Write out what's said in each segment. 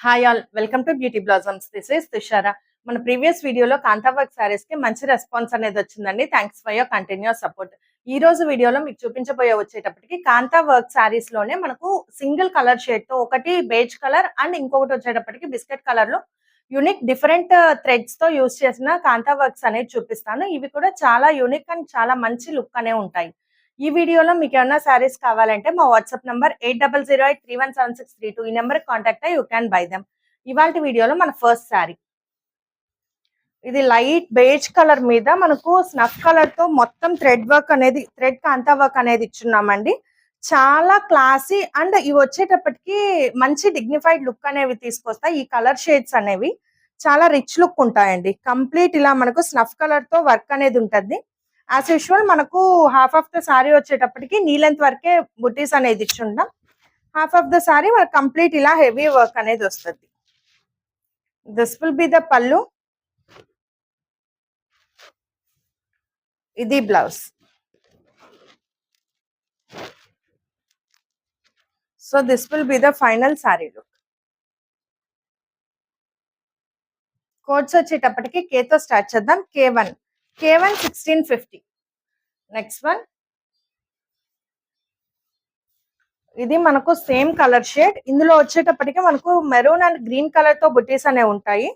Hi all, welcome to beauty blossoms. This is Tushara. మన previous వీడియోలో కాంతా work saris కి మంచి రెస్పాన్స్ అనేది వచ్చిందండి. Thanks for your continuous support. ఈ రోజు వీడియోలో మీకు చూపించబోయే వచ్చేటప్పటికి కాంతా వర్క్ సారీస్ లోనే మనకు సింగిల్ కలర్ షేడ్ తో ఒకటి బేజ్ కలర్ అండ్ ఇంకొకటి వచ్చేటప్పటికి బిస్కెట్ కలర్ లో యూనిక్ డిఫరెంట్ థ్రెడ్స్ తో యూస్ చేసిన కాంతా వర్క్స్ అనేది చూపిస్తాను. ఇవి కూడా చాలా యూనిక్ అండ్ చాలా మంచి లుక్ అనే ఉంటాయి. ఈ వీడియోలో మీకు ఏమైనా సారీస్ కావాలంటే మా వాట్సాప్ నంబర్ 8008317632 ఈ నెంబర్ కాంటాక్ట్ అయ్యి యూ క్యాన్ బై దెమ్. ఇవాళ వీడియోలో మన ఫస్ట్ సారీ ఇది లైట్ బేజ్ కలర్ మీద మనకు స్నఫ్ కలర్ తో మొత్తం థ్రెడ్ కాంతా వర్క్ అనేది ఇచ్చున్నామండి. చాలా క్లాసీ అండ్ ఇవి వచ్చేటప్పటికి మంచి డిగ్నిఫైడ్ లుక్ అనేవి తీసుకొస్తాయి. ఈ కలర్ షేడ్స్ అనేవి చాలా రిచ్ లుక్ ఉంటాయండి. కంప్లీట్ ఇలా మనకు స్నఫ్ కలర్ తో వర్క్ అనేది ఉంటుంది. యాజ్ యూజువల్ మనకు హాఫ్ ఆఫ్ ద సారీ వచ్చేటప్పటికి నీ లెంత్ వరకే బుటీస్ అనేది ఇచ్చుంటాం. హాఫ్ ఆఫ్ ద సారీ మనకు కంప్లీట్ ఇలా హెవీ వర్క్ అనేది వస్తుంది. దిస్ విల్ బి ద పళ్ళు. ఇది blouse. So this will be the final sari look. Codes వచ్చేటప్పటికి కేతో స్టార్ట్ చేద్దాం. K1 1650. నెక్స్ట్ వన్ ఇది మనకు సేమ్ కలర్ షేడ్. ఇందులో వచ్చేటప్పటికి మనకు మెరూన్ అండ్ గ్రీన్ కలర్ తో బుటీస్ అనేవి ఉంటాయి.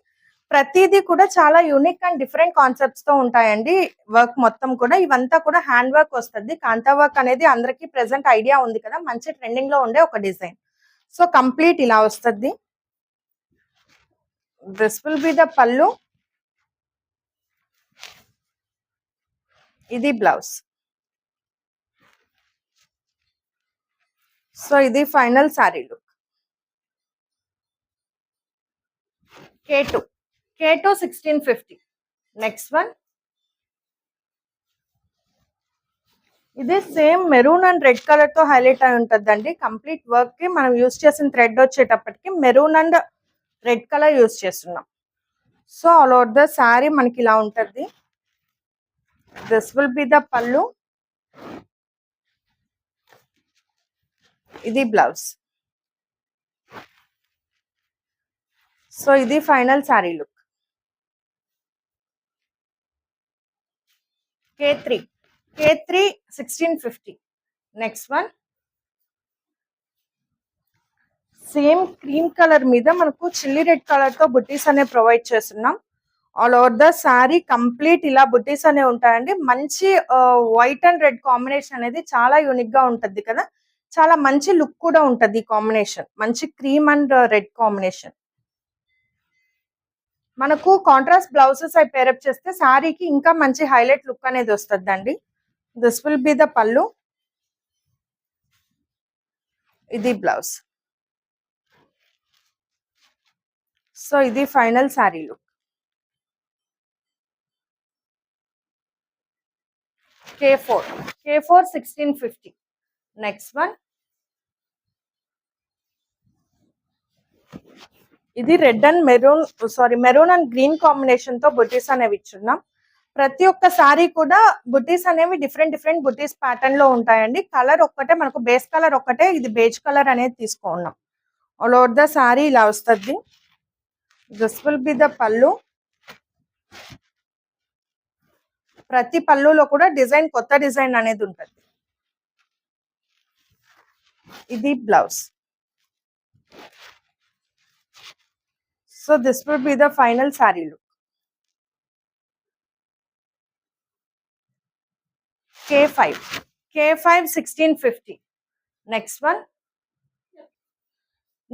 ప్రతిదీ కూడా చాలా యూనిక్ అండ్ డిఫరెంట్ కాన్సెప్ట్స్ తో ఉంటాయండి. వర్క్ మొత్తం కూడా ఇవంతా కూడా హ్యాండ్ వర్క్ వస్తుంది. కాంతా వర్క్ అనేది అందరికి ప్రెసెంట్ ఐడియా ఉంది కదా, మంచి ట్రెండింగ్ లో ఉండే ఒక డిజైన్. సో కంప్లీట్ ఇలా వస్తుంది. దిస్ విల్ బి ద పళ్ళు. ఇది బ్లౌజ్. సో ఇది final sari look. K2 1650. Next one ఇది same maroon and red colour తో హైలైట్ అయి ఉంటుందండి. కంప్లీట్ వర్క్ కి మనం యూస్ చేసిన థ్రెడ్ వచ్చేటప్పటికి maroon and red colour use చేస్తున్నాం. So all over the sari మనకి ఇలా ఉంటుంది. దిస్ విల్ బి ద పళ్ళు. ఇది బ్లౌజ్. సో ఇది final sari look. K3 1650. Next one same cream colour మీద మనకు చిల్లీ రెడ్ కలర్ తో బుటీస్ అనే ప్రొవైడ్ చేస్తున్నాం. All over the sorry complete ఇలా బుటీస్ అనే ఉంటాయండి. మంచి వైట్ అండ్ రెడ్ కాంబినేషన్ అనేది చాలా యూనిక్ గా ఉంటుంది కదా, చాలా మంచి లుక్ కూడా ఉంటుంది ఈ కాంబినేషన్. మంచి క్రీమ్ అండ్ రెడ్ కాంబినేషన్. మనకు కాంట్రాస్ట్ బ్లౌజెస్ అవి పేరప్ చేస్తే సారీకి ఇంకా మంచి హైలైట్ లుక్ అనేది వస్తుందండి. దిస్ విల్ బి ద పళ్ళు. ఇది బ్లౌజ్. సో ఇది final sari look. K4 1650. Next one ఇది red and maroon and green combination తో బుటీస్ అనేవి ఇచ్చున్నాం. ప్రతి ఒక్క సారీ కూడా బుటీస్ అనేవి డిఫరెంట్ బుటీస్ ప్యాటర్న్ లో ఉంటాయండి. కలర్ ఒక్కటే మనకు బేస్ కలర్ ఒక్కటే, ఇది బేజ్ కలర్ అనేది తీసుకున్నాం. ఆల్ ఓవర్ ద సారీ ఇలా వస్తుంది. దిస్ విల్ బి ద పళ్ళు. ప్రతి పళ్ళులో కూడా డిజైన్ కొత్త డిజైన్ అనేది ఉంటుంది. ఇది blouse. So this will be the final sari look. K5 1650. Next one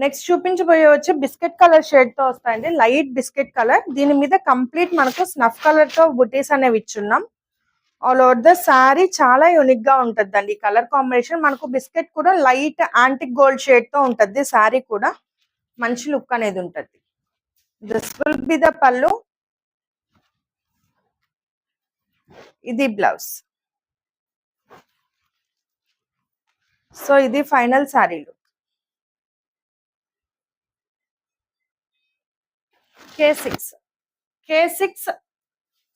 next చూపించబోయే వచ్చి బిస్కెట్ కలర్ షేడ్ తో వస్తాయండి. Light biscuit colour. దీని మీద కంప్లీట్ మనకు స్నఫ్ కలర్ తో బుటీస్ అనేవి ఇచ్చున్నాం. ఆల్ ఓవర్ ద సారీ చాలా యూనిక్ గా ఉంటుందండి ఈ కలర్ కాంబినేషన్. మనకు బిస్కెట్ కూడా లైట్ యాంటిక్ గోల్డ్ షేడ్ తో ఉంటుంది. సారీ కూడా మంచి లుక్ అనేది ఉంటుంది. దిస్ విల్ బి ద పళ్ళు. ఇది బ్లౌజ్. సో ఇది final sari look. K6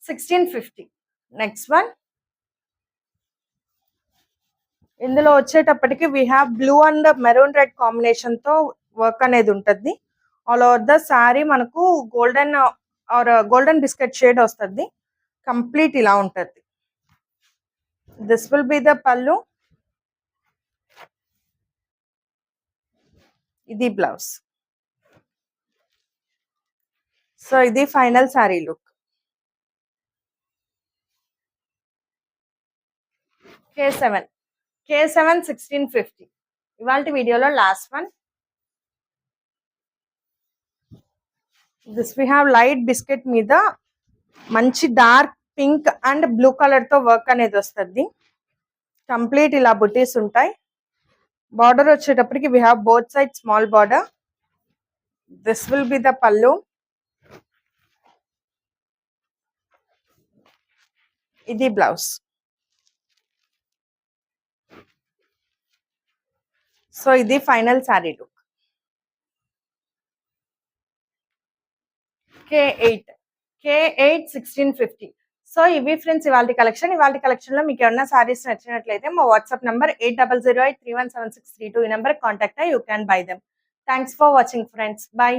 1650. Next one ఇందులో వచ్చేటప్పటికి we have blue and maroon red combination తో వర్క్ అనేది ఉంటుంది. ఆల్ ఓవర్ ద సారీ మనకు golden or golden biscuit shade వస్తుంది. కంప్లీట్ ఇలా ఉంటుంది. దిస్ విల్ బి ద పళ్ళు. ఇది బ్లౌజ్. సో ఇది ఫైనల్ సారీ లుక్. K7 1650. ఇవాల్టి వీడియోలో last one. This we have light biscuit మీద మంచి dark pink and blue colour తో వర్క్ అనేది వస్తుంది. కంప్లీట్ ఇలా బుటీస్ ఉంటాయి. బార్డర్ వచ్చేటప్పటికి we have both side small border. This will be the pallu. ఇది బ్లౌజ్. సో ఇది final sari look. K8 1650. So ఇవి ఫ్రెండ్స్ ఇవాళ కలెక్షన్. ఇవాళ కలెక్షన్ లో మీకు ఏమన్నా సారీస్ నచ్చినట్లయితే మా వాట్సాప్ నంబర్ 8008317632 ఈ నెంబర్ కాంటాక్ట్ అయ్యి you can buy them. Thanks for watching friends. By.